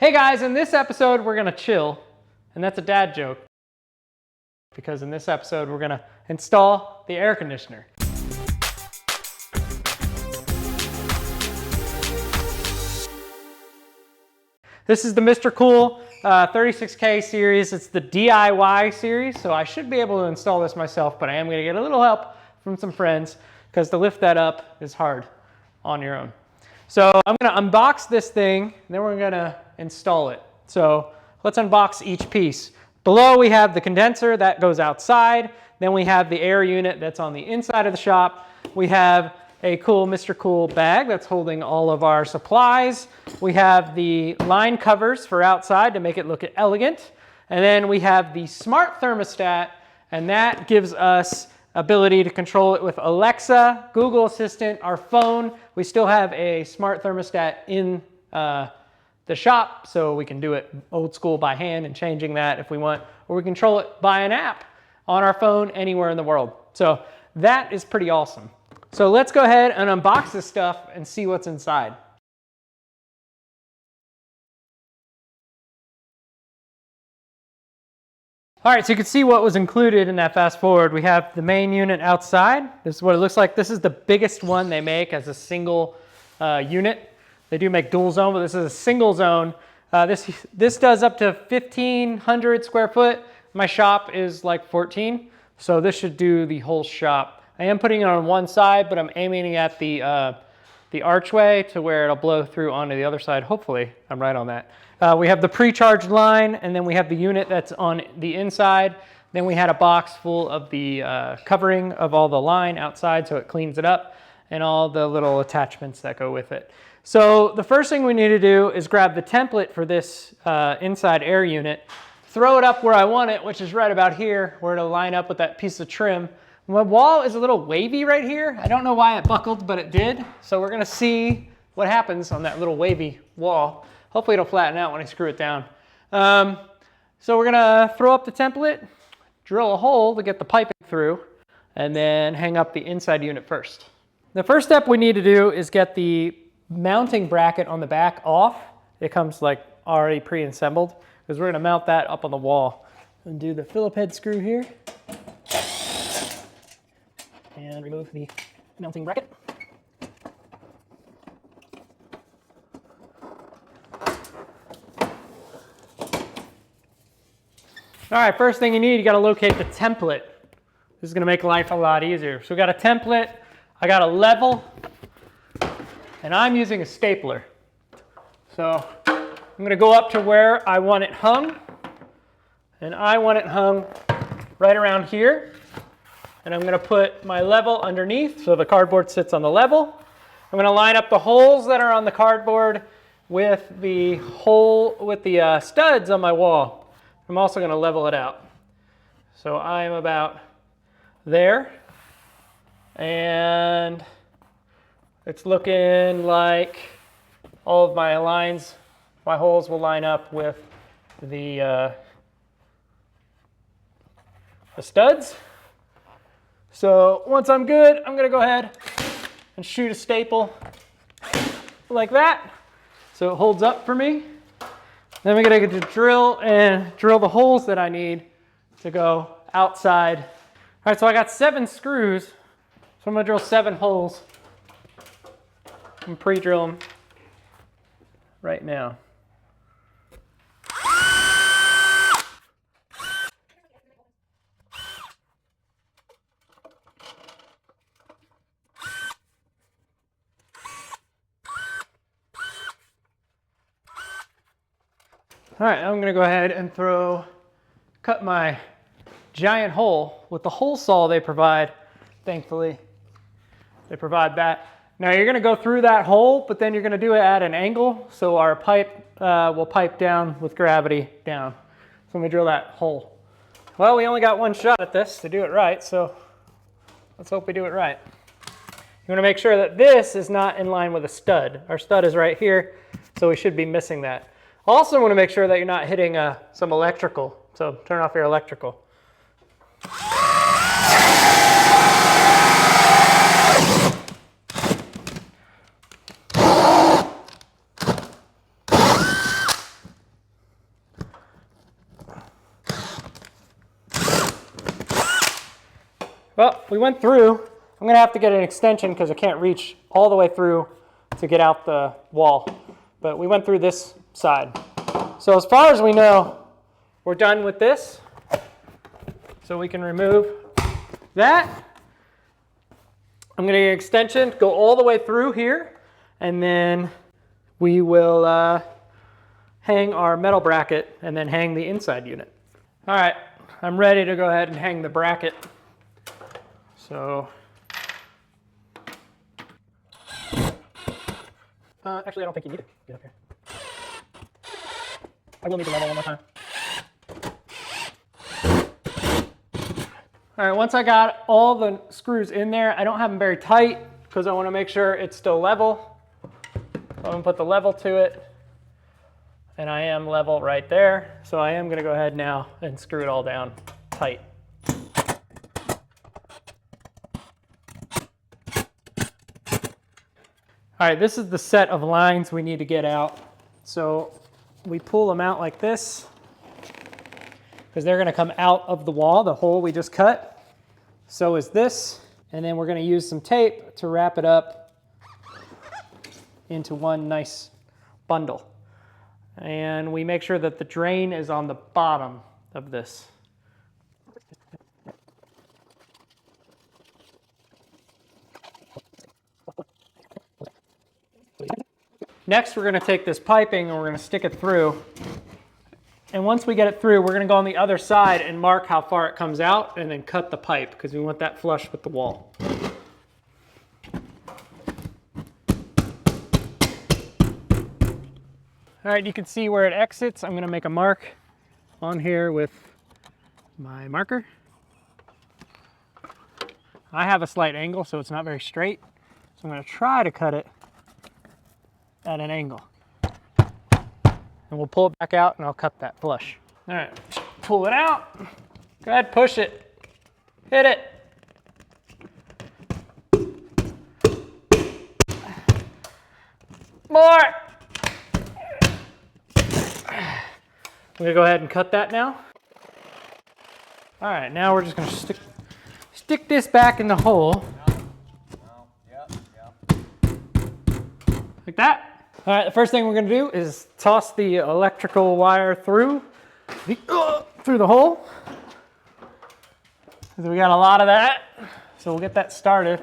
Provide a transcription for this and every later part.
Hey guys, in this episode we're gonna chill, and that's a dad joke, because in this episode we're gonna install the air conditioner. This is the Mr. Cool 36K series. It's the DIY series, so I should be able to install this myself, but I am gonna get a little help from some friends, because to lift that up is hard on your own. So I'm gonna unbox this thing, and then we're gonna install it. So let's unbox each piece. Below we have the condenser that goes outside. Then we have the air unit that's on the inside of the shop. We have a cool Mr. Cool bag that's holding all of our supplies. We have the line covers for outside to make it look elegant. And then we have the smart thermostat, and that gives us ability to control it with Alexa, Google Assistant, our phone. We still have a smart thermostat in the shop, so we can do it old school by hand and changing that if we want, or we control it by an app on our phone anywhere in the world. So that is pretty awesome. So let's go ahead and unbox this stuff and see what's inside. All right, so you can see what was included in that fast forward. We have the main unit outside. This is what it looks like. This is the biggest one they make as a single unit. They do make dual zone, but this is a single zone. This does up to 1,500 square foot. My shop is like 14, so this should do the whole shop. I am putting it on one side, but I'm aiming at the archway to where it'll blow through onto the other side. Hopefully, I'm right on that. We have the pre-charged line, and then we have the unit that's on the inside. Then we had a box full of the covering of all the line outside, so it cleans it up, and all the little attachments that go with it. So the first thing we need to do is grab the template for this inside air unit, throw it up where I want it, which is right about here, where it'll line up with that piece of trim. My wall is a little wavy right here. I don't know why it buckled, but it did. So we're gonna see what happens on that little wavy wall. Hopefully it'll flatten out when I screw it down. So we're gonna throw up the template, drill a hole to get the piping through, and then hang up the inside unit first. The first step we need to do is get the mounting bracket on the back off. It comes like already pre-assembled, because we're gonna mount that up on the wall. Undo the Phillip head screw here, and remove the mounting bracket. All right, first thing you gotta locate the template. This is gonna make life a lot easier. So we got a template, I got a level, and I'm using a stapler. So I'm gonna go up to where I want it hung, and I want it hung right around here. And I'm gonna put my level underneath so the cardboard sits on the level. I'm gonna line up the holes that are on the cardboard with the studs on my wall. I'm also gonna level it out. So I'm about there, and it's looking like all of my lines, my holes will line up with the studs. So once I'm good, I'm gonna go ahead and shoot a staple like that, so it holds up for me. Then we're gonna get to drill the holes that I need to go outside. All right, so I got 7 screws, so I'm gonna drill 7 holes and pre-drill them right now. All right, I'm gonna go ahead and cut my giant hole with the hole saw they provide. Thankfully, they provide that. Now you're gonna go through that hole, but then you're gonna do it at an angle, so our pipe will pipe down with gravity down. So let me drill that hole. Well, we only got one shot at this to do it right, so let's hope we do it right. You wanna make sure that this is not in line with a stud. Our stud is right here, so we should be missing that. Also want to make sure that you're not hitting some electrical, so turn off your electrical. Well, we went through. I'm gonna have to get an extension because I can't reach all the way through to get out the wall. But we went through this side. So as far as we know, we're done with this. So we can remove that. I'm gonna get an extension, go all the way through here, and then we will hang our metal bracket and then hang the inside unit. All right, I'm ready to go ahead and hang the bracket. So, actually I don't think you need it. Get up here. I will need the level one more time. All right, once I got all the screws in there, I don't have them very tight because I want to make sure it's still level. So I'm gonna put the level to it, and I am level right there. So I am gonna go ahead now and screw it all down tight. All right, this is the set of lines we need to get out. So we pull them out like this because they're gonna come out of the wall, the hole we just cut. So is this, and then we're gonna use some tape to wrap it up into one nice bundle. And we make sure that the drain is on the bottom of this. Next, we're gonna take this piping and we're gonna stick it through. And once we get it through, we're gonna go on the other side and mark how far it comes out and then cut the pipe because we want that flush with the wall. All right, you can see where it exits. I'm gonna make a mark on here with my marker. I have a slight angle, so it's not very straight. So I'm gonna try to cut it at an angle. And we'll pull it back out and I'll cut that flush. All right, pull it out. Go ahead, push it. Hit it. More. I'm gonna go ahead and cut that now. All right, now we're just gonna stick this back in the hole. Like that. All right, the first thing we're gonna do is toss the electrical wire through the hole. Because we got a lot of that, so we'll get that started.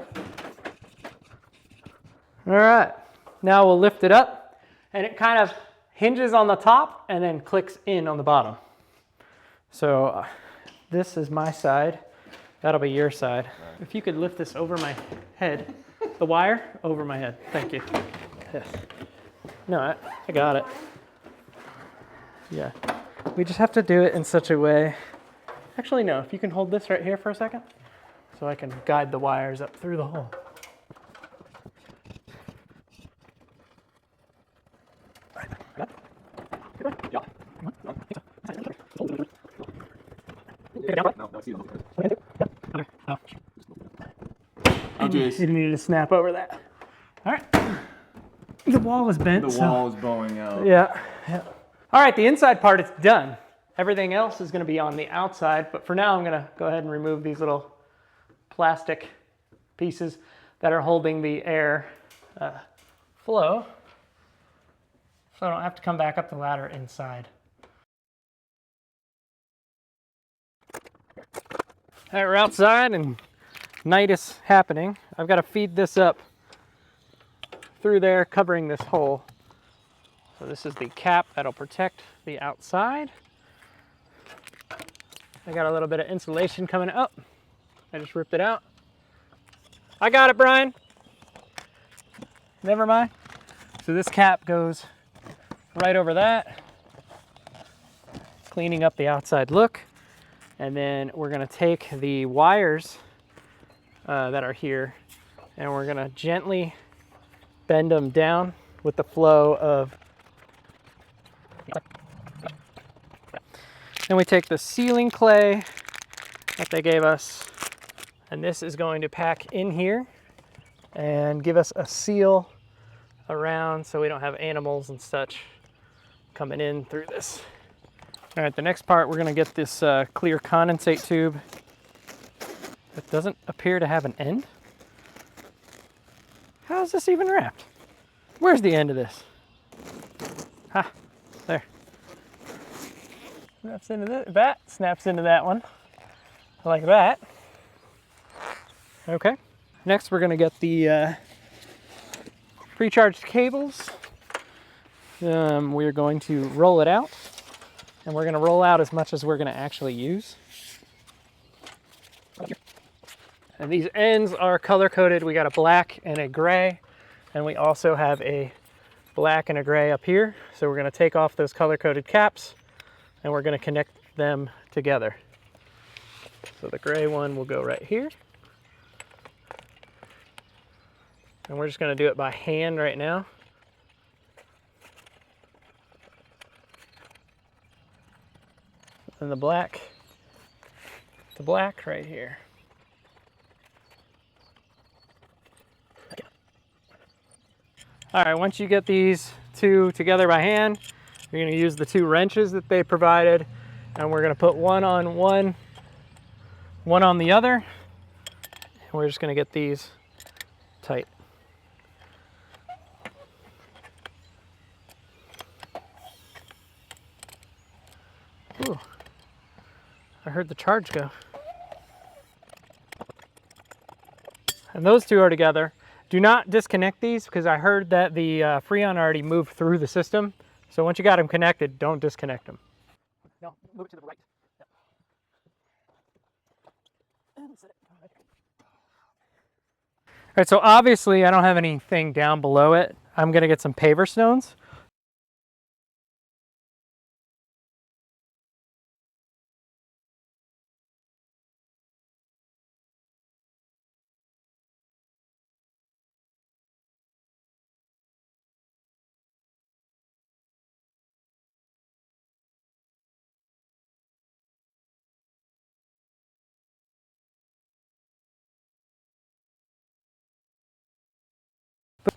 All right, now we'll lift it up, and it kind of hinges on the top and then clicks in on the bottom. So this is my side, that'll be your side. Right. If you could lift this over my head, the wire over my head, thank you. Yes. No, I got it. Yeah, we just have to do it in such a way. Actually, no, if you can hold this right here for a second, so I can guide the wires up through the hole. You needed to snap over that. All right. The wall is bent. The wall is bowing out. Yeah, yeah. All right, the inside part is done. Everything else is going to be on the outside, but for now I'm going to go ahead and remove these little plastic pieces that are holding the air flow, so I don't have to come back up the ladder inside. All right, we're outside and night is happening. I've got to feed this up through there, covering this hole. So this is the cap that'll protect the outside. I got a little bit of insulation coming up. I just ripped it out. I got it, Brian. Never mind. So this cap goes right over that, cleaning up the outside look. And then we're gonna take the wires that are here and we're gonna gently bend them down with the flow of. Then we take the sealing clay that they gave us, and this is going to pack in here and give us a seal around so we don't have animals and such coming in through this. All right, the next part, we're gonna get this clear condensate tube, It doesn't appear to have an end. How is this even wrapped? Where's the end of this? Ha, there. Snaps into that, snaps into that one. Like that. Okay. Next we're gonna get the pre-charged cables. We're going to roll it out, and we're gonna roll out as much as we're gonna actually use. And these ends are color-coded. We got a black and a gray, and we also have a black and a gray up here. So we're gonna take off those color-coded caps, and we're gonna connect them together. So the gray one will go right here. And we're just gonna do it by hand right now. And the black right here. All right, once you get these two together by hand, you're gonna use the two wrenches that they provided, and we're gonna put one on one on the other, and we're just gonna get these tight. Ooh, I heard the charge go. And those two are together. Do not disconnect these because I heard that the Freon already moved through the system. So once you got them connected, don't disconnect them. No, move it to the right. All right, so obviously I don't have anything down below it. I'm gonna get some paver stones.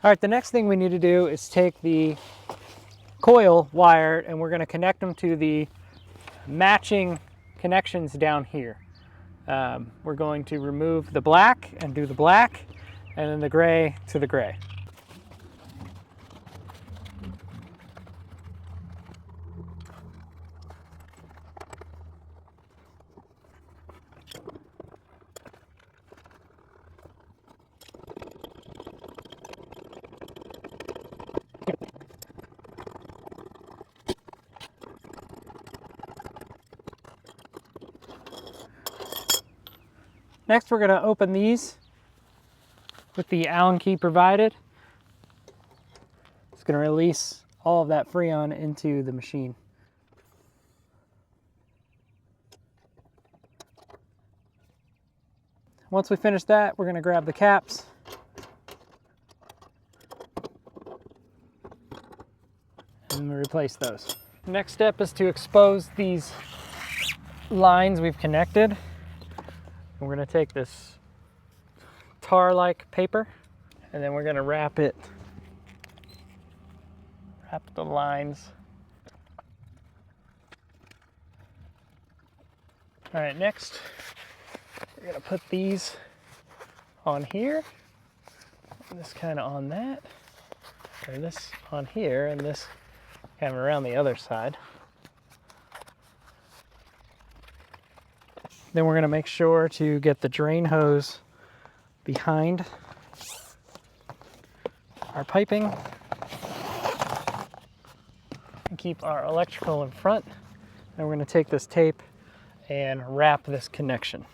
All right, the next thing we need to do is take the coil wire and we're gonna connect them to the matching connections down here. We're going to remove the black and do the black, and then the gray to the gray. Next, we're going to open these with the Allen key provided. It's going to release all of that Freon into the machine. Once we finish that, we're going to grab the caps and replace those. Next step is to expose these lines we've connected. We're going to take this tar-like paper and then we're going to wrap the lines. All right, next we're going to put these on here, and this kind of on that, or this on here, and this kind of around the other side. Then we're going to make sure to get the drain hose behind our piping and keep our electrical in front. And we're going to take this tape and wrap this connection.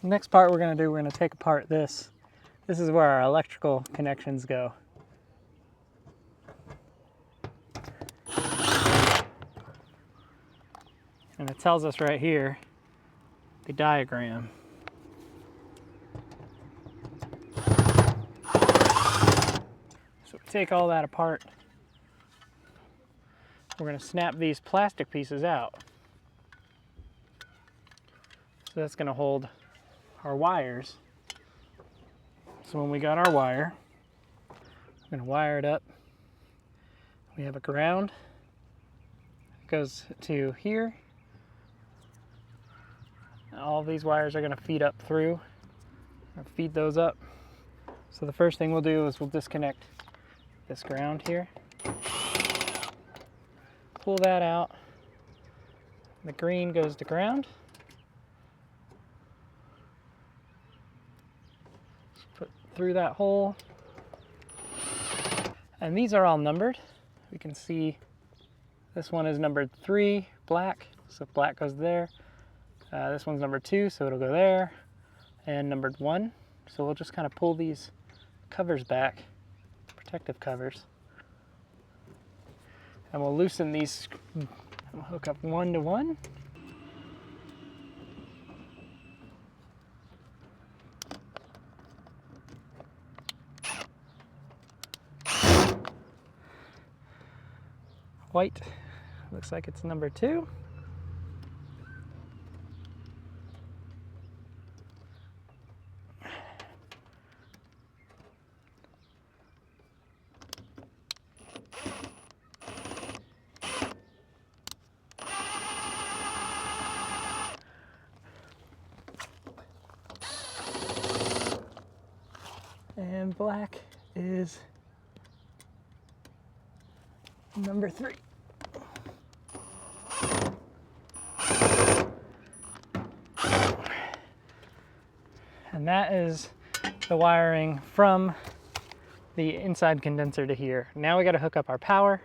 Next part we're going to do, we're going to take apart this. This is where our electrical connections go. And it tells us right here, the diagram. So we take all that apart. We're going to snap these plastic pieces out. So that's going to hold our wires. So when we got our wire, we're going to wire it up. We have a ground. It goes to here. All these wires are going to feed up through. Feed those up. So the first thing we'll do is we'll disconnect this ground here. Pull that out. The green goes to ground. Put through that hole. And these are all numbered. We can see this one is numbered 3, black, so black goes there. This one's number 2, so it'll go there. And numbered 1. So we'll just kind of pull these covers back, protective covers. And we'll loosen these, we'll hook up 1 to 1. White, looks like it's number 2. And black is number 3. And that is the wiring from the inside condenser to here. Now we got to hook up our power.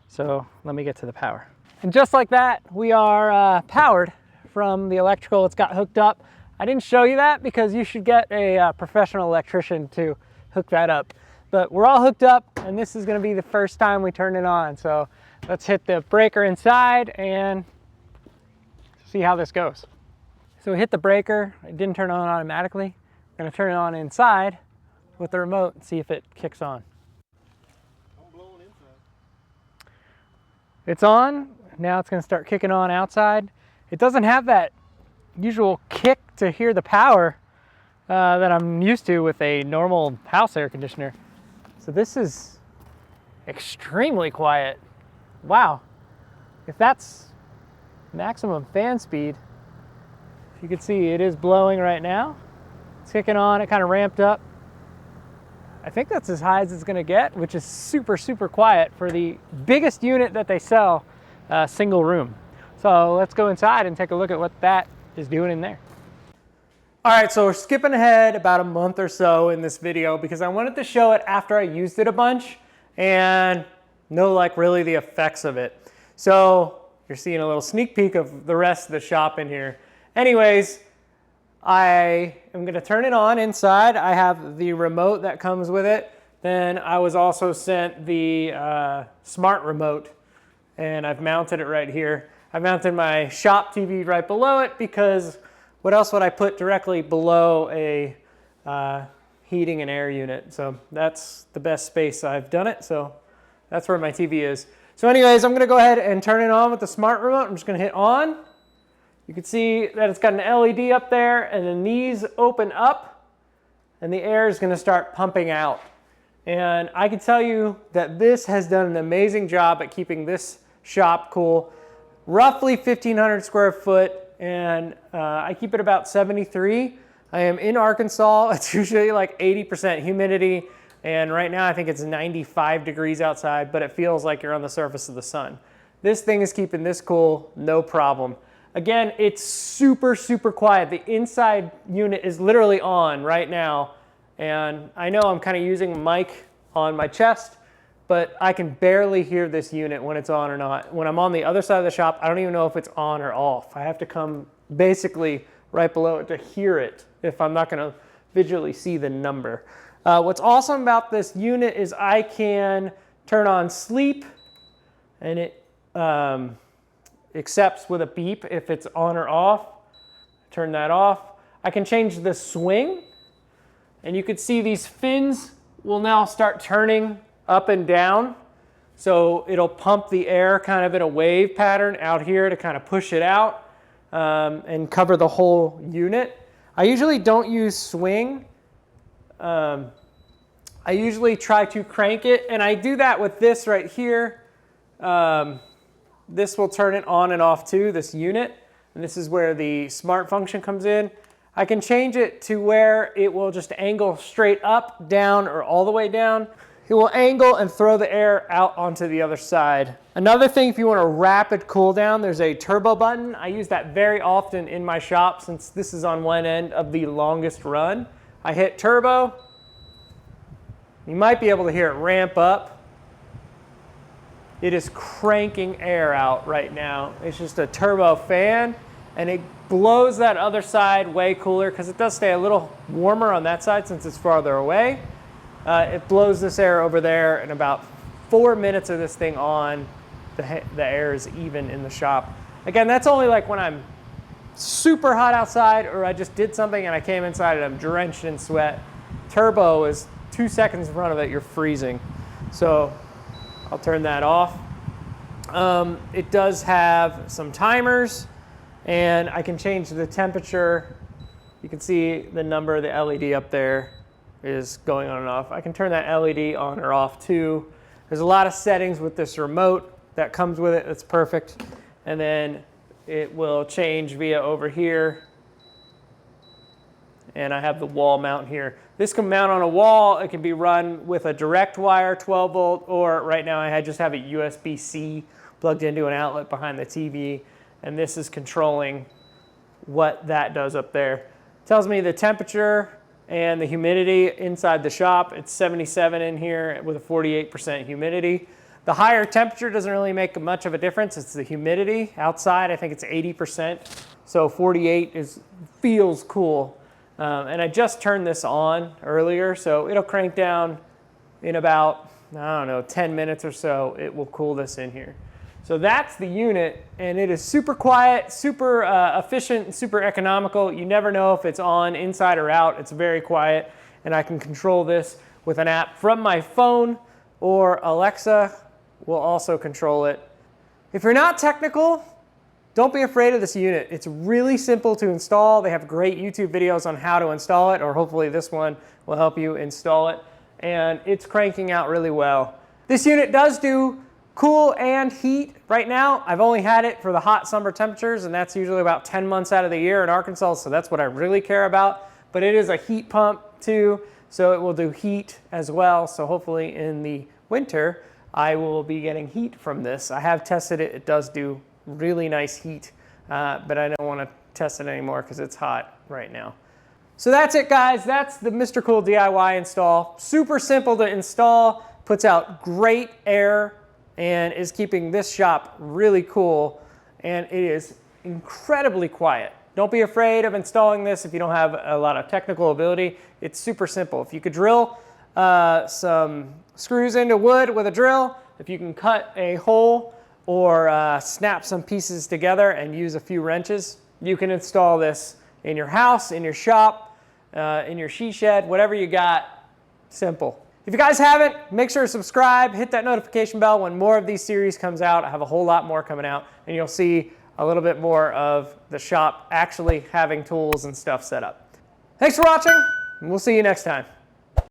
So let me get to the power. And just like that, we are powered from the electrical. It's got hooked up. I didn't show you that because you should get a professional electrician to hook that up. But we're all hooked up, and this is going to be the first time we turn it on. So let's hit the breaker inside and see how this goes. So we hit the breaker. It didn't turn on automatically. We're going to turn it on inside with the remote and see if it kicks on. It's on. Now it's going to start kicking on outside. It doesn't have that usual kick to hear the power that I'm used to with a normal house air conditioner. So this is extremely quiet. Wow. If that's maximum fan speed, if you can see, it is blowing right now. It's kicking on, it kind of ramped up. I think that's as high as it's gonna get, which is super, super quiet for the biggest unit that they sell, single room. So let's go inside and take a look at what that is doing in there. All right, so we're skipping ahead about a month or so in this video because I wanted to show it after I used it a bunch and know like really the effects of it. So you're seeing a little sneak peek of the rest of the shop in here. Anyways, I am gonna turn it on inside. I have the remote that comes with it. Then I was also sent the smart remote and I've mounted it right here. I mounted my shop TV right below it because what else would I put directly below a heating and air unit? So that's the best space I've done it. So that's where my TV is. So anyways, I'm gonna go ahead and turn it on with the smart remote. I'm just gonna hit on. You can see that it's got an LED up there and then these open up and the air is gonna start pumping out. And I can tell you that this has done an amazing job at keeping this shop cool. Roughly 1,500 square foot and I keep it about 73. I am in Arkansas. It's usually like 80% humidity. And right now I think it's 95 degrees outside, but it feels like you're on the surface of the sun. This thing is keeping this cool, no problem. Again, it's super, super quiet. The inside unit is literally on right now. And I know I'm kind of using a mic on my chest, but I can barely hear this unit when it's on or not. When I'm on the other side of the shop, I don't even know if it's on or off. I have to come basically right below it to hear it if I'm not going to visually see the number. What's awesome about this unit is I can turn on sleep, and it accepts with a beep if it's on or off. Turn that off. I can change the swing, and you can see these fins will now start turning up and down. So it'll pump the air kind of in a wave pattern out here to kind of push it out and cover the whole unit. I usually don't use swing. I usually try to crank it, and I do that with this right here. This will turn it on and off too, this unit, and this is where the smart function comes in. I can change it to where it will just angle straight up, down, or all the way down. It will angle and throw the air out onto the other side. Another thing, if you want a rapid cool down, there's a turbo button. I use that very often in my shop since this is on one end of the longest run. I hit turbo. You might be able to hear it ramp up. It is cranking air out right now. It's just a turbo fan, and it blows that other side way cooler because it does stay a little warmer on that side since it's farther away. It blows this air over there, and about 4 minutes of this thing on, the air is even in the shop. Again, that's only like when I'm super hot outside or I just did something and I came inside and I'm drenched in sweat. Turbo is 2 seconds in front of it, you're freezing. So I'll turn that off. It does have some timers, and I can change the temperature. You can see the number of the LED up there is going on and off. I can turn that LED on or off too. There's a lot of settings with this remote that comes with it. That's perfect. And then it will change via over here. And I have the wall mount here. This can mount on a wall. It can be run with a direct wire, 12 volt, or right now I just have a USB-C plugged into an outlet behind the TV. And this is controlling what that does up there. It tells me the temperature and the humidity inside the shop. It's 77 in here with a 48% humidity. The higher temperature doesn't really make much of a difference. It's the humidity. Outside, I think it's 80%. So 48 feels cool. And I just turned this on earlier, so it'll crank down in about, I don't know, 10 minutes or so. It will cool this in here. So that's the unit, and it is super quiet, super efficient, super economical. You never know if it's on inside or out. It's very quiet, and I can control this with an app from my phone, or Alexa will also control it. If you're not technical, don't be afraid of this unit. It's really simple to install. They have great YouTube videos on how to install it, or hopefully this one will help you install it, and it's cranking out really well. This unit does do cool and heat. Right now, I've only had it for the hot summer temperatures, and that's usually about 10 months out of the year in Arkansas, so that's what I really care about. But it is a heat pump too, so it will do heat as well. So hopefully in the winter, I will be getting heat from this. I have tested it. It does do really nice heat, but I don't want to test it anymore because it's hot right now. So that's it, guys. That's the Mr. Cool DIY install. Super simple to install, puts out great air, and is keeping this shop really cool, and it is incredibly quiet. Don't be afraid of installing this if you don't have a lot of technical ability. It's super simple. If you could drill some screws into wood with a drill, if you can cut a hole or snap some pieces together and use a few wrenches, you can install this in your house, in your shop, in your she shed, whatever you got. Simple. If you guys haven't, make sure to subscribe, hit that notification bell when more of these series comes out. I have a whole lot more coming out, and you'll see a little bit more of the shop actually having tools and stuff set up. Thanks for watching, and we'll see you next time.